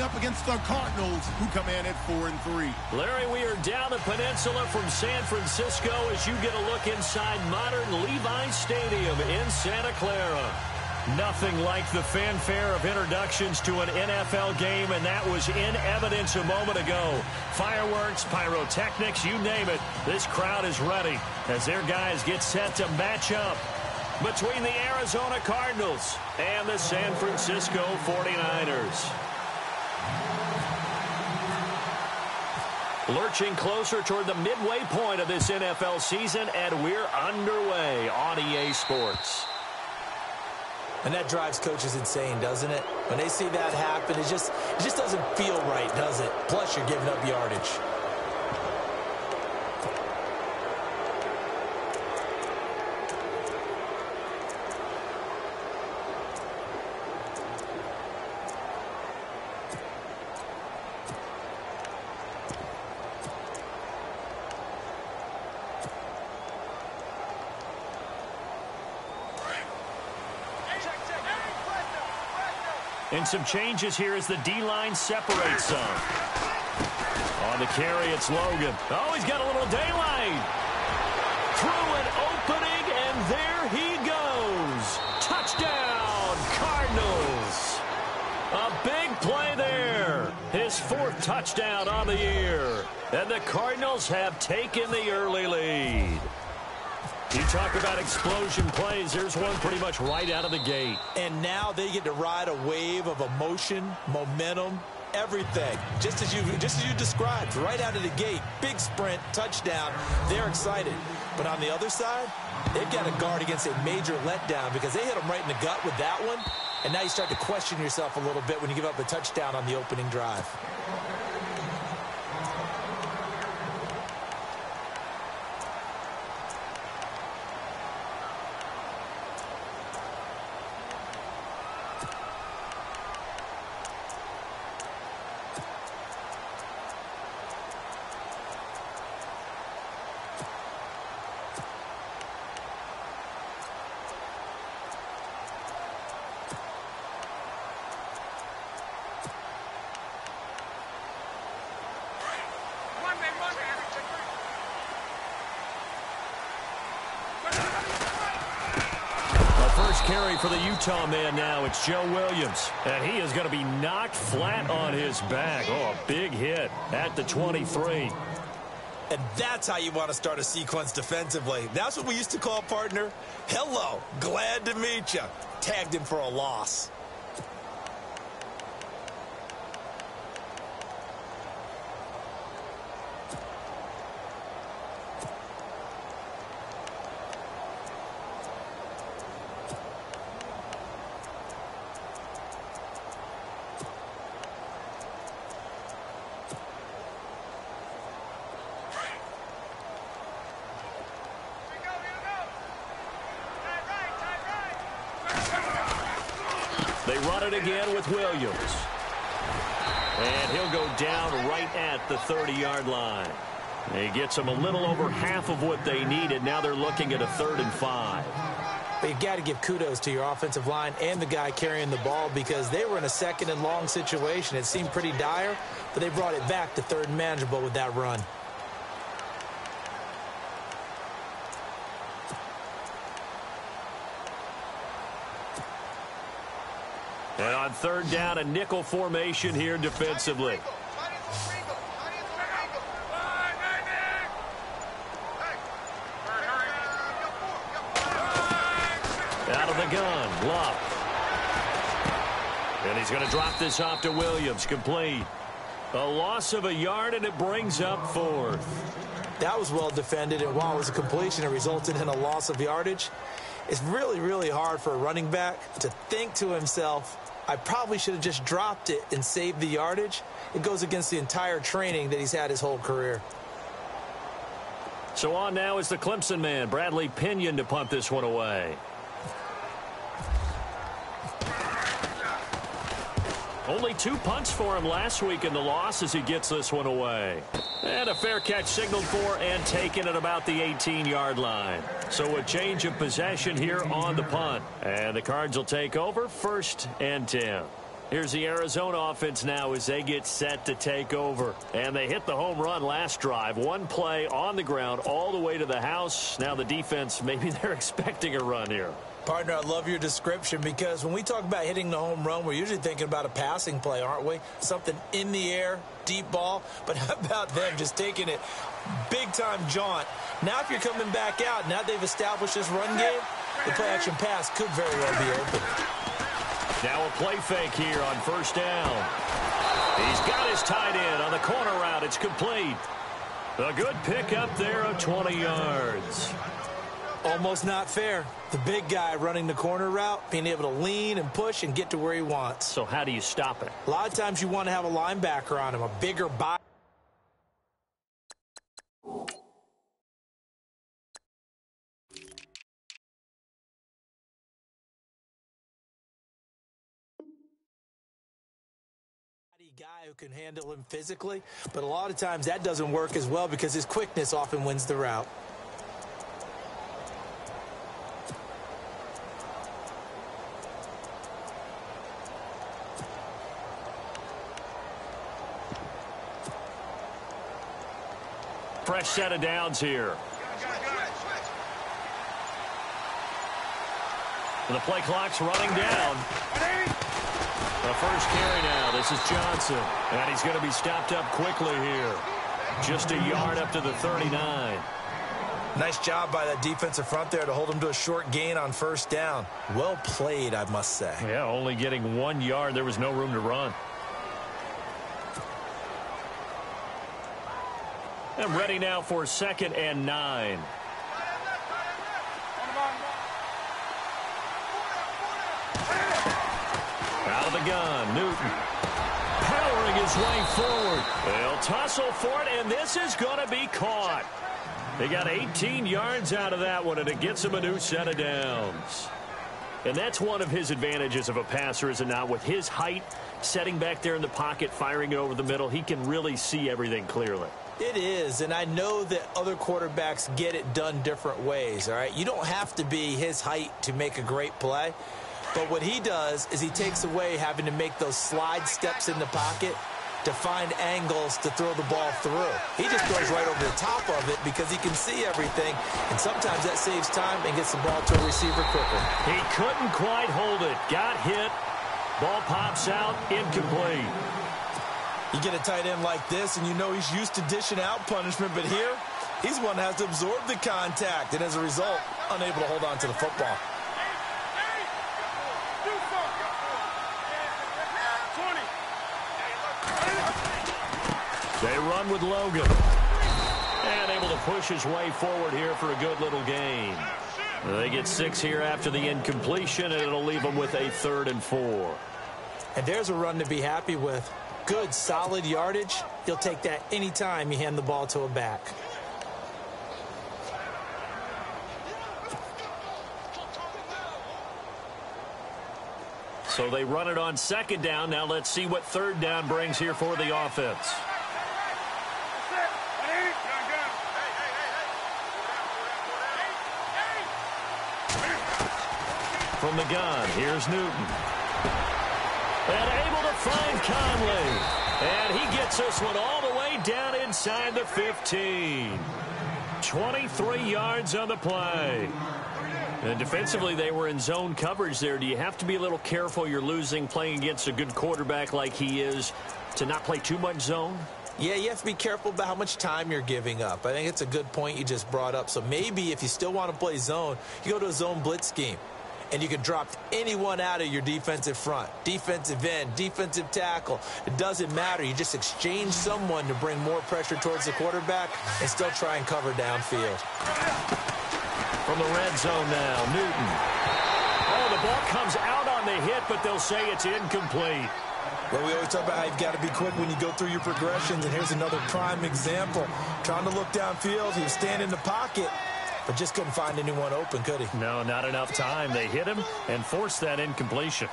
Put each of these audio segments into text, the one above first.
up against the Cardinals, who come in at 4-3. Larry, we are down the peninsula from San Francisco as you get a look inside modern Levi Stadium in Santa Clara. Nothing like the fanfare of introductions to an NFL game, and that was in evidence a moment ago. Fireworks, pyrotechnics, you name it. This crowd is ready as their guys get set to match up between the Arizona Cardinals and the San Francisco 49ers. Lurching closer toward the midway point of this NFL season, and we're underway on EA Sports. And that drives coaches insane, doesn't it? When they see that happen, it just doesn't feel right, does it? Plus, you're giving up yardage. And some changes here as the D-line separates some. On the carry, it's Logan. Oh, he's got a little daylight. Through an opening, and there he goes. Touchdown, Cardinals. A big play there. His 4th touchdown on the year. And the Cardinals have taken the early lead. You talk about explosion plays. There's one pretty much right out of the gate. And now they get to ride a wave of emotion, momentum, everything. Just as you described, right out of the gate. Big sprint, touchdown. They're excited. But on the other side, they've got to guard against a major letdown because they hit them right in the gut with that one. And now you start to question yourself a little bit when you give up a touchdown on the opening drive. Carry for the Utah man now. It's Joe Williams. And he is going to be knocked flat on his back. Oh, a big hit at the 23. And that's how you want to start a sequence defensively. That's what we used to call, partner, hello, glad to meet you. Tagged him for a loss. They run it again with Williams. And he'll go down right at the 30-yard line. He gets them a little over half of what they needed. Now they're looking at a 3rd and 5. But you've got to give kudos to your offensive line and the guy carrying the ball because they were in a 2nd and long situation. It seemed pretty dire, but they brought it back to 3rd and manageable with that run. And on 3rd down, a nickel formation here defensively. Out of the gun, Luck. And he's going to drop this off to Williams, complete. A loss of a yard, and it brings up 4th. That was well defended, and while it was a completion, it resulted in a loss of yardage. It's really, really hard for a running back to think to himself, I probably should have just dropped it and saved the yardage. It goes against the entire training that he's had his whole career. So on now is the Clemson man, Bradley Pinion, to punt this one away. Only 2 punts for him last week in the loss as he gets this one away. And a fair catch signaled for and taken at about the 18-yard line. So a change of possession here on the punt. And the Cards will take over 1st and 10. Here's the Arizona offense now as they get set to take over. And they hit the home run last drive. One play on the ground all the way to the house. Now the defense, maybe they're expecting a run here. Partner, I love your description because when we talk about hitting the home run, we're usually thinking about a passing play, aren't we? Something in the air, deep ball. But how about them just taking it big-time jaunt? Now if you're coming back out, now they've established this run game, the play-action pass could very well be open. Now a play fake here on first down. He's got his tight end on the corner route. It's complete. A good pickup there of 20 yards. Almost not fair. The big guy running the corner route, being able to lean and push and get to where he wants. So how do you stop it? A lot of times you want to have a linebacker on him, a bigger body. Guy who can handle him physically, but a lot of times that doesn't work as well because his quickness often wins the route. Fresh set of downs here. The play clock's running down. The first carry now. This is Johnson. And he's going to be stopped up quickly here. Just a yard up to the 39. Nice job by that defensive front there to hold him to a short gain on first down. Well played, I must say. Yeah, only getting 1 yard. There was no room to run. And ready now for 2nd and 9. Out of the gun, Newton. Powering his way forward. They'll tussle for it, and this is going to be caught. They got 18 yards out of that one, and it gets him a new set of downs. And that's one of his advantages of a passer, is it not? With his height, setting back there in the pocket, firing it over the middle, he can really see everything clearly. It is, and I know that other quarterbacks get it done different ways, all right? You don't have to be his height to make a great play. But what he does is he takes away having to make those slide steps in the pocket to find angles to throw the ball through. He just goes right over the top of it because he can see everything, and sometimes that saves time and gets the ball to a receiver quicker. He couldn't quite hold it. Got hit. Ball pops out. Incomplete. You get a tight end like this, and you know he's used to dishing out punishment, but here, he's one that has to absorb the contact, and as a result, unable to hold on to the football. They run with Logan. And able to push his way forward here for a good little gain. They get 6 here after the incompletion, and it'll leave them with a 3rd and 4. And there's a run to be happy with. Good, solid yardage. You'll take that anytime you hand the ball to a back. So they run it on 2nd down. Now let's see what 3rd down brings here for the offense. From the gun, here's Newton. And able to find Conley. And he gets this one all the way down inside the 15. 23 yards on the play. And defensively, they were in zone coverage there. Do you have to be a little careful? You're losing, playing against a good quarterback like he is, to not play too much zone? Yeah, you have to be careful about how much time you're giving up. I think it's a good point you just brought up. So maybe if you still want to play zone, you go to a zone blitz scheme. And you can drop anyone out of your defensive front, defensive end, defensive tackle. It doesn't matter. You just exchange someone to bring more pressure towards the quarterback and still try and cover downfield. From the red zone now, Newton. Oh, the ball comes out on the hit, but they'll say it's incomplete. Well, we always talk about how you've got to be quick when you go through your progressions, and here's another prime example. Trying to look downfield, he was standing in the pocket, but just couldn't find anyone open, could he? No, not enough time. They hit him and forced that incompletion.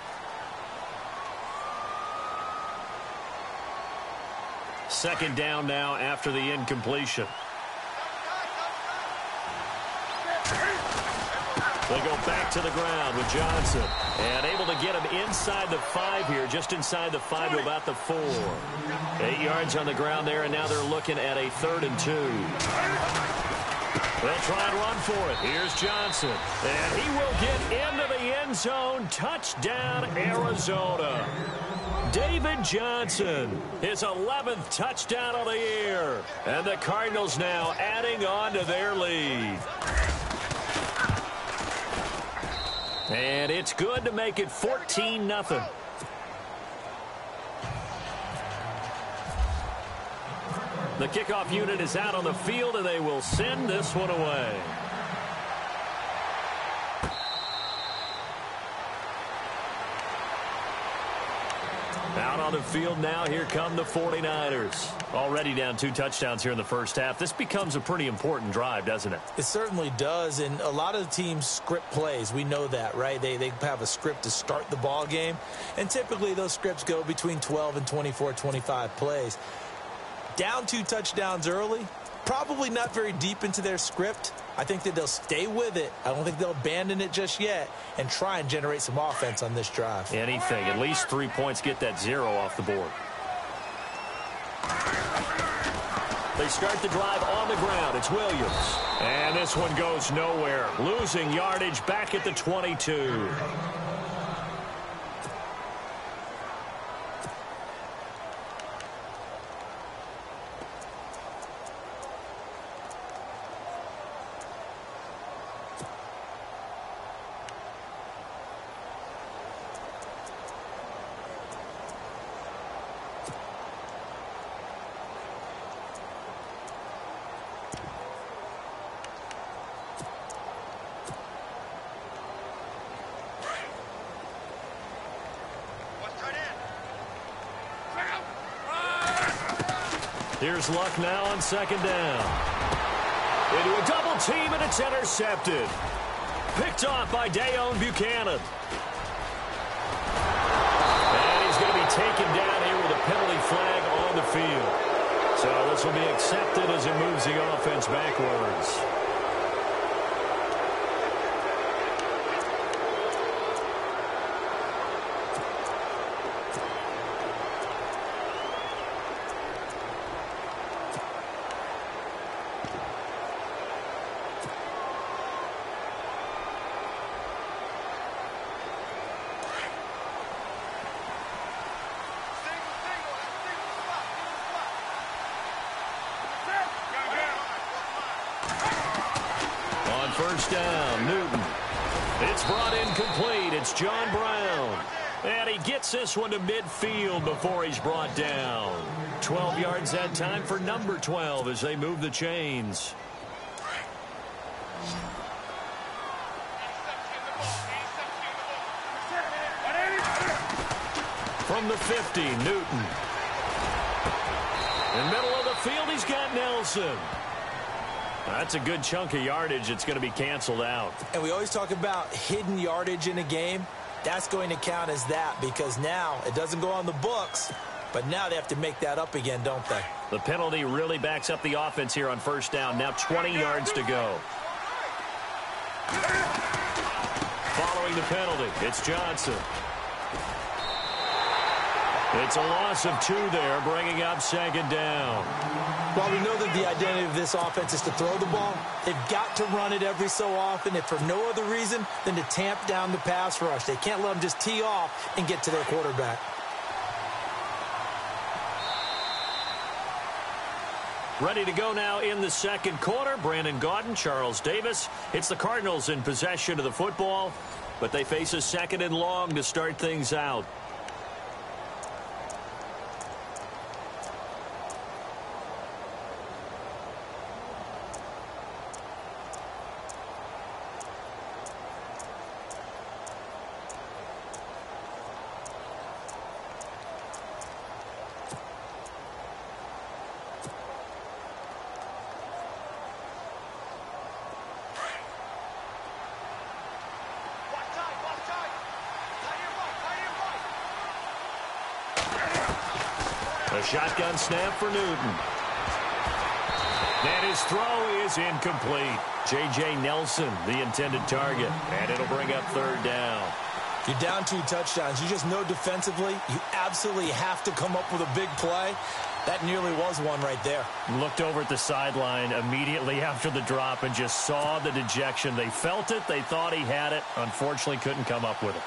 Second down now after the incompletion. They go back to the ground with Johnson. And able to get him inside the 5 here, just inside the 5 to about the 4. 8 yards on the ground there, and now they're looking at a 3rd and 2. They'll try and run for it. Here's Johnson. And he will get into the end zone. Touchdown, Arizona. David Johnson, his 11th touchdown of the year. And the Cardinals now adding on to their lead. And it's good to make it 14-0. The kickoff unit is out on the field, and they will send this one away. Out on the field now, here come the 49ers. Already down 2 touchdowns here in the first half. This becomes a pretty important drive, doesn't it? It certainly does, and a lot of the teams script plays. We know that, right? They have a script to start the ball game, and typically those scripts go between 12 and 24, 25 plays. Down 2 touchdowns early, probably not very deep into their script. I think that they'll stay with it. I don't think they'll abandon it just yet and try and generate some offense on this drive. Anything. At least 3 points, get that 0 off the board. They start the drive on the ground. It's Williams. And this one goes nowhere. Losing yardage back at the 22. Here's Luck now on 2nd down. Into a double team, and it's intercepted. Picked off by Dayon Buchanan. And he's going to be taken down here with a penalty flag on the field. So this will be accepted as it moves the offense backwards. First down, Newton. It's brought in complete. It's John Brown. And he gets this one to midfield before he's brought down. 12 yards that time for number 12 as they move the chains. From the 50, Newton. In the middle of the field, he's got Nelson. That's a good chunk of yardage. It's going to be canceled out. And we always talk about hidden yardage in a game. That's going to count as that because now it doesn't go on the books, but now they have to make that up again, don't they? The penalty really backs up the offense here on first down. Now 20 yards to go. Following the penalty, it's Johnson. It's a loss of 2 there, bringing up 2nd down. While we know that the identity of this offense is to throw the ball, they've got to run it every so often, if for no other reason than to tamp down the pass rush. They can't let them just tee off and get to their quarterback. Ready to go now in the 2nd quarter. Brandon Gaudin, Charles Davis. It's the Cardinals in possession of the football, but they face a 2nd and long to start things out. A shotgun snap for Newton. And his throw is incomplete. J.J. Nelson, the intended target. And it'll bring up third down. You're down 2 touchdowns. You just know defensively you absolutely have to come up with a big play. That nearly was one right there. Looked over at the sideline immediately after the drop and just saw the dejection. They felt it. They thought he had it. Unfortunately, couldn't come up with it.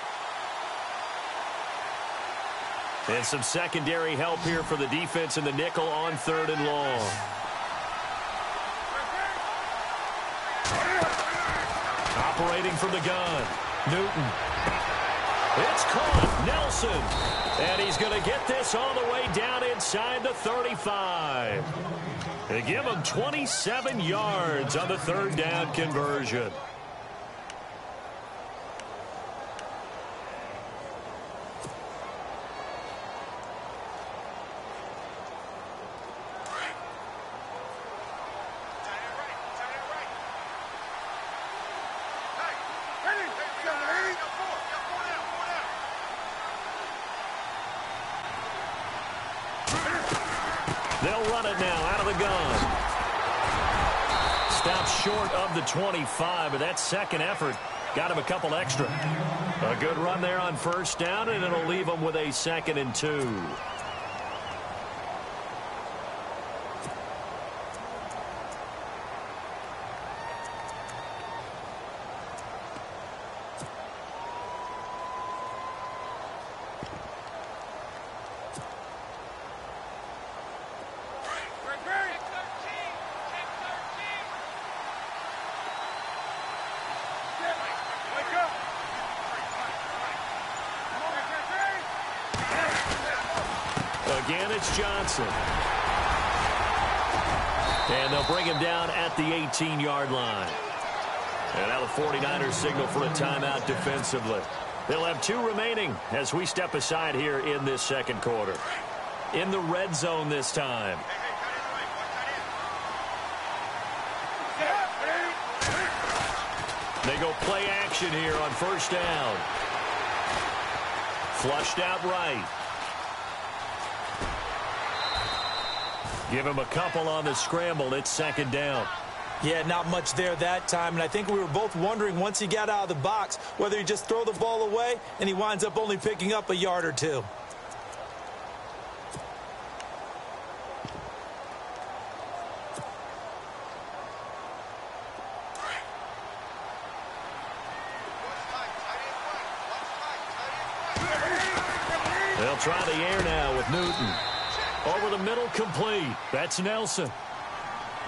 And some secondary help here for the defense in the nickel on 3rd and long. Operating from the gun, Newton. It's caught, Nelson. And he's going to get this all the way down inside the 35. They give him 27 yards on the 3rd down conversion. They'll run it now out of the gun. Stops short of the 25, but that second effort got him a couple extra. A good run there on 1st down, and it'll leave him with a 2nd and 2. Again, it's Johnson. And they'll bring him down at the 18-yard line. And now the 49ers signal for a timeout defensively. They'll have 2 remaining as we step aside here in this 2nd quarter. In the red zone this time. They go play action here on 1st down. Flushed out right. Give him a couple on the scramble. It's 2nd down. Yeah, not much there that time. And I think we were both wondering once he got out of the box whether he just throw the ball away and he winds up only picking up a yard or 2. They'll try the air now with Newton. Over the middle, complete. That's Nelson.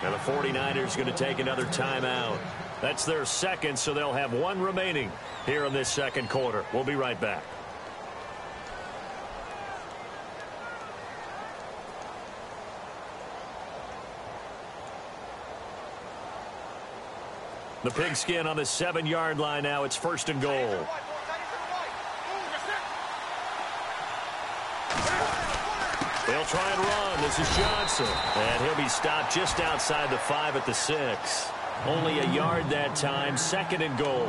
And the 49ers going to take another timeout. That's their 2nd, so they'll have 1 remaining here in this 2nd quarter. We'll be right back. The pigskin on the 7-yard line now. It's 1st and goal. They'll try and run. This is Johnson. And he'll be stopped just outside the 5 at the 6. Only a yard that time. 2nd and goal.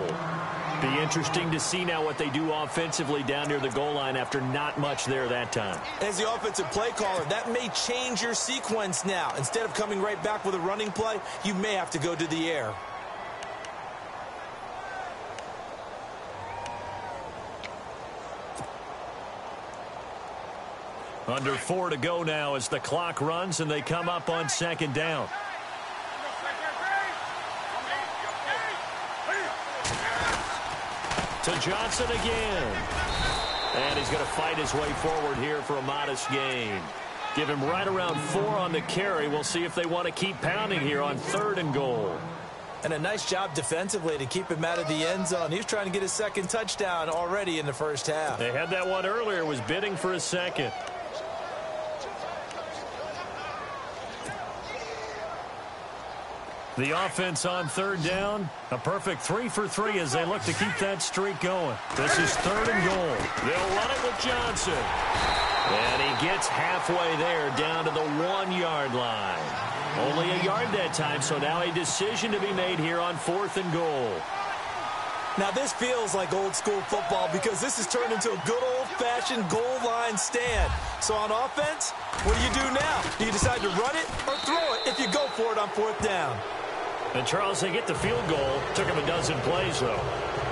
Be interesting to see now what they do offensively down near the goal line after not much there that time. As the offensive play caller, that may change your sequence now. Instead of coming right back with a running play, you may have to go to the air. Under 4 to go now as the clock runs and they come up on 2nd down. To Johnson again. And he's going to fight his way forward here for a modest gain. Give him right around 4 on the carry. We'll see if they want to keep pounding here on 3rd and goal. And a nice job defensively to keep him out of the end zone. He's trying to get his 2nd touchdown already in the 1st half. They had that one earlier, was bidding for a 2nd. The offense on 3rd down, a perfect 3 for 3 as they look to keep that streak going. This is 3rd and goal. They'll run it with Johnson. And he gets halfway there down to the 1-yard line. Only a yard that time, so now a decision to be made here on 4th and goal. Now this feels like old school football because this has turned into a good old-fashioned goal line stand. So on offense, what do you do now? Do you decide to run it or throw it? if you go for it on 4th down. And, Charles, they get the field goal. Took him a dozen plays, though.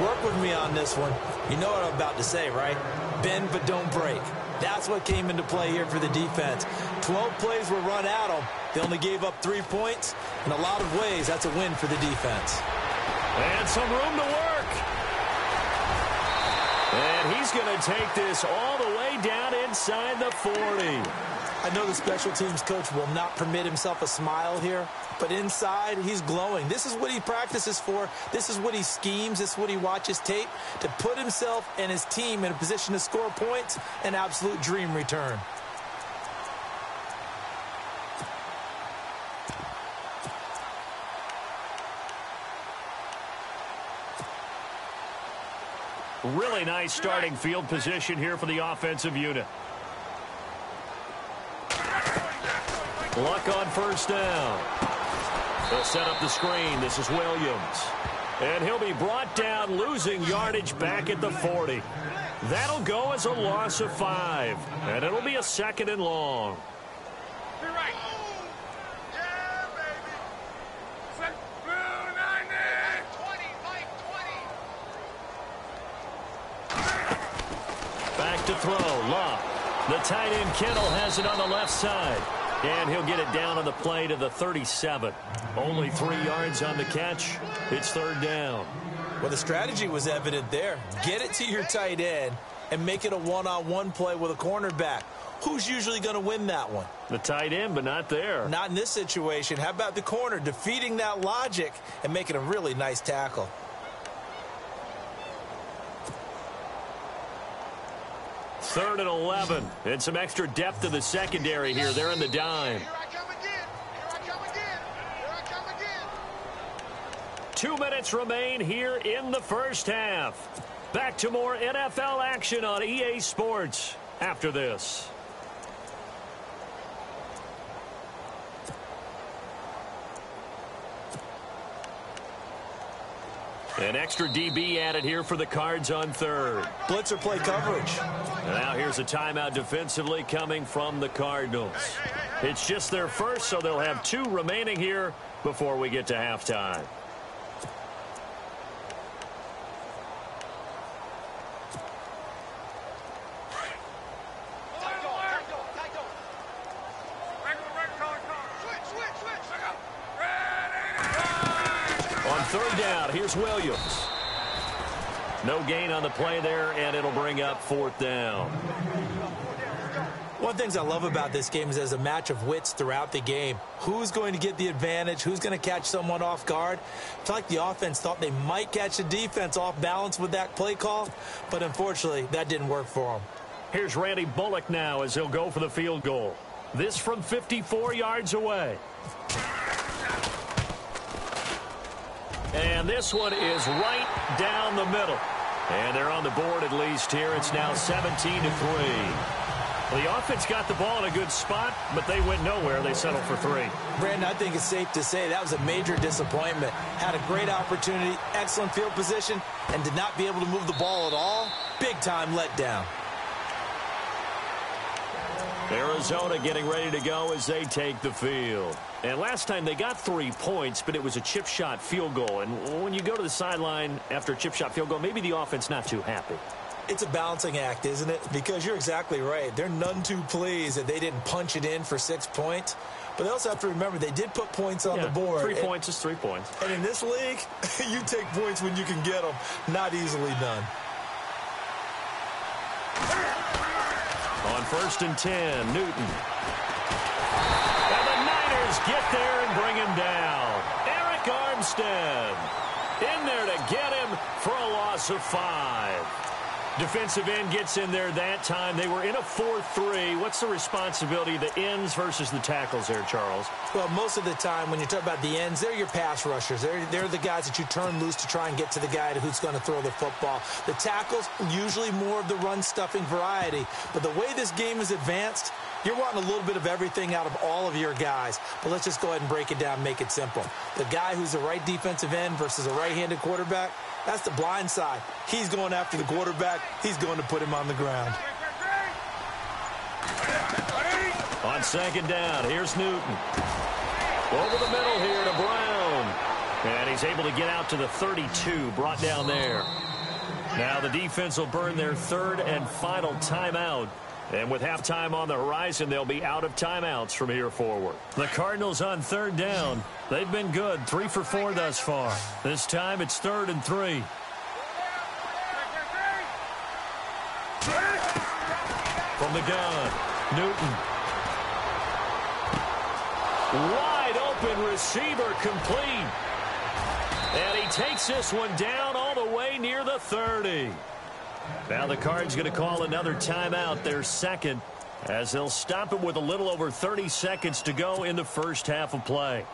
Work with me on this one. You know what I'm about to say, right? Bend but don't break. That's what came into play here for the defense. 12 plays were run at them. They only gave up 3 points. In a lot of ways, that's a win for the defense. And some room to work. And he's going to take this all the way down inside the 40. I know the special teams coach will not permit himself a smile here, but inside, he's glowing. This is what he practices for. This is what he schemes. This is what he watches tape to put himself and his team in a position to score points. An absolute dream return. Really nice starting field position here for the offensive unit. Luck on 1st down. They'll set up the screen. This is Williams. And he'll be brought down, losing yardage back at the 40. That'll go as a loss of 5. And it'll be a 2nd and long. Back to throw. Luck. The tight end Kittle has it on the left side. And he'll get it down on the play to the 37. Only 3 yards on the catch. It's 3rd down. Well, the strategy was evident there. Get it to your tight end and make it a one-on-one play with a cornerback. Who's usually going to win that one? The tight end, but not there. Not in this situation. How about the corner defeating that logic and making a really nice tackle? Third and 11. And some extra depth to the secondary here. They're in the dime. 2 minutes remain here in the first half. Back to more NFL action on EA Sports after this. An extra DB added here for the Cards on 3rd. Blitzer play coverage. Now here's a timeout defensively coming from the Cardinals. It's just their first, so they'll have 2 remaining here before we get to halftime. On 3rd down, here's Williams. No gain on the play there, and it'll bring up 4th down. One of the things I love about this game is there's a match of wits throughout the game. Who's going to get the advantage? Who's going to catch someone off guard? I feel like the offense thought they might catch the defense off balance with that play call, but unfortunately, that didn't work for them. Here's Randy Bullock now as he'll go for the field goal. This from 54 yards away. And this one is right down the middle. And they're on the board at least here. It's now 17-3. The offense got the ball in a good spot, but they went nowhere. They settled for 3. Brandon, I think it's safe to say that was a major disappointment. Had a great opportunity, excellent field position, and did not be able to move the ball at all. Big-time letdown. Arizona getting ready to go as they take the field. And last time they got 3 points, but it was a chip shot field goal. And when you go to the sideline after a chip shot field goal, maybe the offense not too happy. It's a balancing act, isn't it? Because you're exactly right. They're none too pleased that they didn't punch it in for 6 points. But they also have to remember they did put points on the board. 3 points is 3 points. And in this league, you take points when you can get them. Not easily done. On 1st and 10, Newton. And the Niners get there and bring him down. Eric Armstead in there to get him for a loss of 5. Defensive end gets in there that time. They were in a 4-3. What's the responsibility of the ends versus the tackles there, Charles? Well, most of the time when you talk about the ends, they're your pass rushers. They're the guys that you turn loose to try and get to the guy who's going to throw the football. The tackles, usually more of the run-stuffing variety. But the way this game is advanced, you're wanting a little bit of everything out of all of your guys. But let's just go ahead and break it down and make it simple. The guy who's a right defensive end versus a right-handed quarterback, that's the blind side. He's going after the quarterback. He's going to put him on the ground. On 2nd down, here's Newton. Over the middle here to Brown. And he's able to get out to the 32, brought down there. Now the defense will burn their third and final timeout. And with halftime on the horizon, they'll be out of timeouts from here forward. The Cardinals on third down. They've been good, 3 for 4 thus far. This time it's 3rd and 3. From the gun, Newton. Wide open receiver complete. And he takes this one down all the way near the 30. Now the Cards going to call another timeout, their second, as they'll stop it with a little over 30 seconds to go in the first half of play.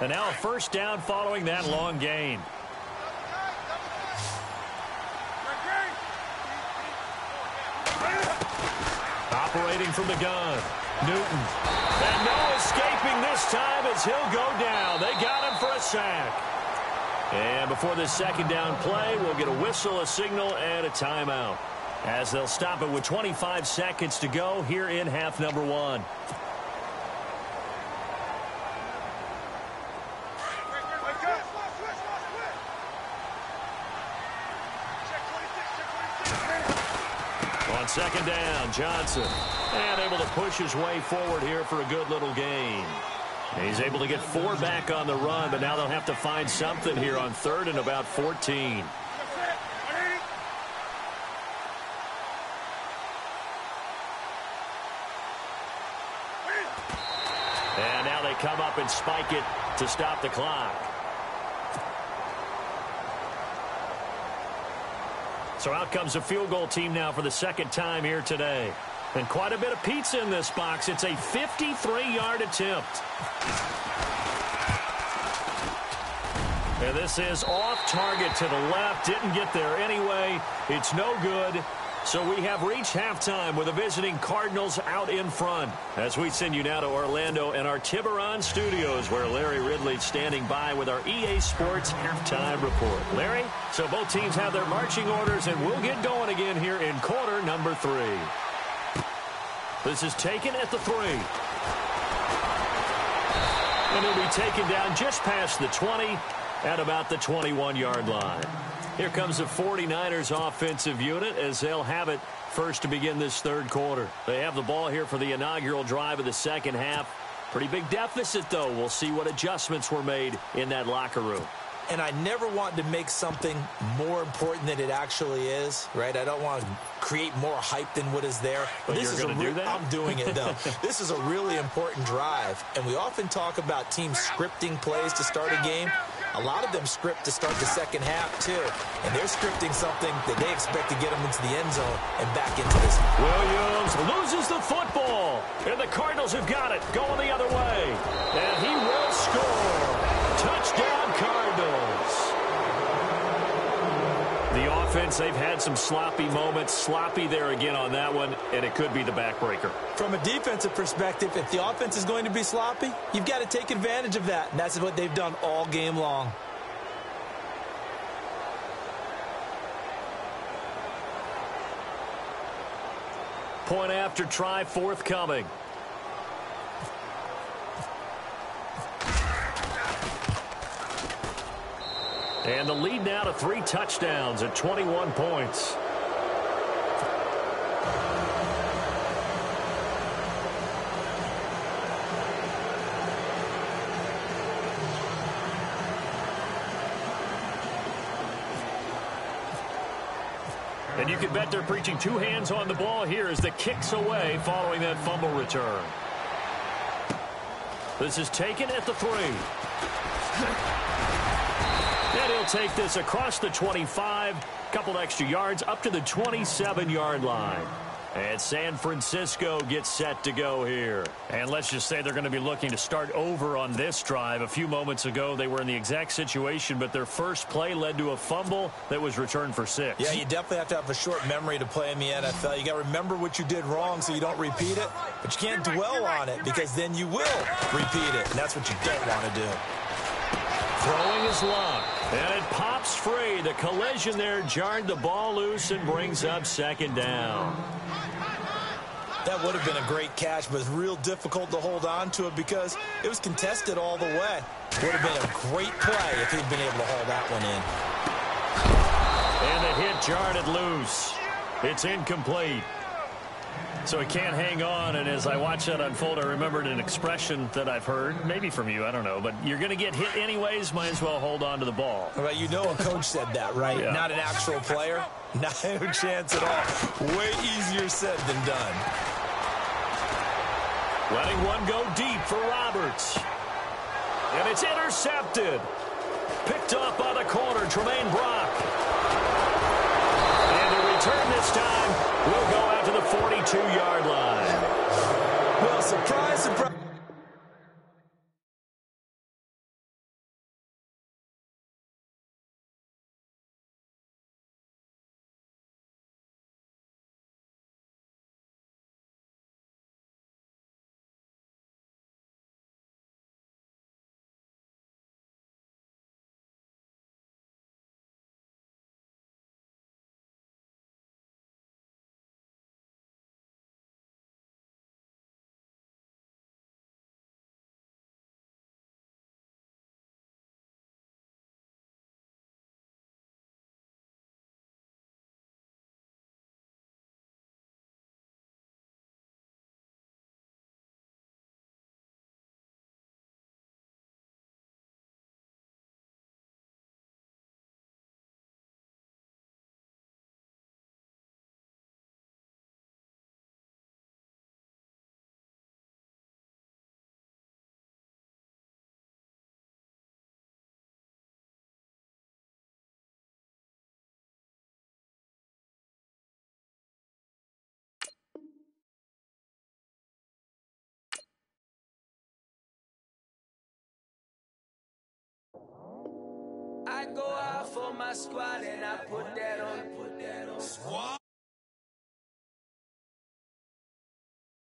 And now a first down following that long gain. Operating from the gun, Newton. And no escaping this time as he'll go down. They got him for a sack. And before this second down play, we'll get a whistle, a signal, and a timeout, as they'll stop it with 25 seconds to go here in half number 1. On second down, Johnson. And able to push his way forward here for a good little gain. He's able to get 4 back on the run, but now they'll have to find something here on 3rd and about 14. And now they come up and spike it to stop the clock. So out comes the field goal team now for the second time here today. And quite a bit of pizza in this box. It's a 53-yard attempt. And this is off target to the left. Didn't get there anyway. It's no good. So we have reached halftime with the visiting Cardinals out in front. As we send you now to Orlando and our Tiburon studios, where Larry Ridley's standing by with our EA Sports halftime report. Larry, so both teams have their marching orders, and we'll get going again here in quarter number 3. This is taken at the 3. And it'll be taken down just past the 20 at about the 21-yard line. Here comes the 49ers offensive unit as they'll have it first to begin this third quarter. They have the ball here for the inaugural drive of the second half. Pretty big deficit, though. We'll see what adjustments were made in that locker room. And I never want to make something more important than it actually is, right? I don't want to create more hype than what is there. But this is do that? I'm doing it, though. This is a really important drive. And we often talk about teams scripting plays to start a game. A lot of them script to start the second half, too. And they're scripting something that they expect to get them into the end zone and back into this. Williams loses the football. And the Cardinals have got it going the other way. And he will score. Touchdown, Cardinals. The offense, they've had some sloppy moments. Sloppy there again on that one, and it could be the backbreaker. From a defensive perspective, if the offense is going to be sloppy, you've got to take advantage of that, and that's what they've done all game long. Point after try forthcoming. And the lead now to 3 touchdowns at 21 points. And you can bet they're preaching 2 hands on the ball here as the kick's away following that fumble return. This is taken at the 3. And he'll take this across the 25, couple extra yards up to the 27-yard line. And San Francisco gets set to go here. And let's just say they're going to be looking to start over on this drive. A few moments ago, they were in the exact situation, but their first play led to a fumble that was returned for 6. Yeah, you definitely have to have a short memory to play in the NFL. You got to remember what you did wrong so you don't repeat it, but you can't dwell on it because then you will repeat it, and that's what you don't want to do. Throwing his luck. And it pops free. The collision there jarred the ball loose and brings up second down. That would have been a great catch, but it's real difficult to hold on to it because it was contested all the way. Would have been a great play if he'd been able to haul that one in. And the hit jarred it loose. It's incomplete. So he can't hang on, and as I watch that unfold, I remembered an expression that I've heard, maybe from you, I don't know, but you're going to get hit anyways, might as well hold on to the ball. Well, you know a coach said that, right? Yeah. Not an actual player. No chance at all. Way easier said than done. Letting one go deep for Roberts. And it's intercepted. Picked off by the corner, Tremaine Brock. And the return this time will go out to the 42-yard line. Well, surprise, surprise. I go out for my squad and I put that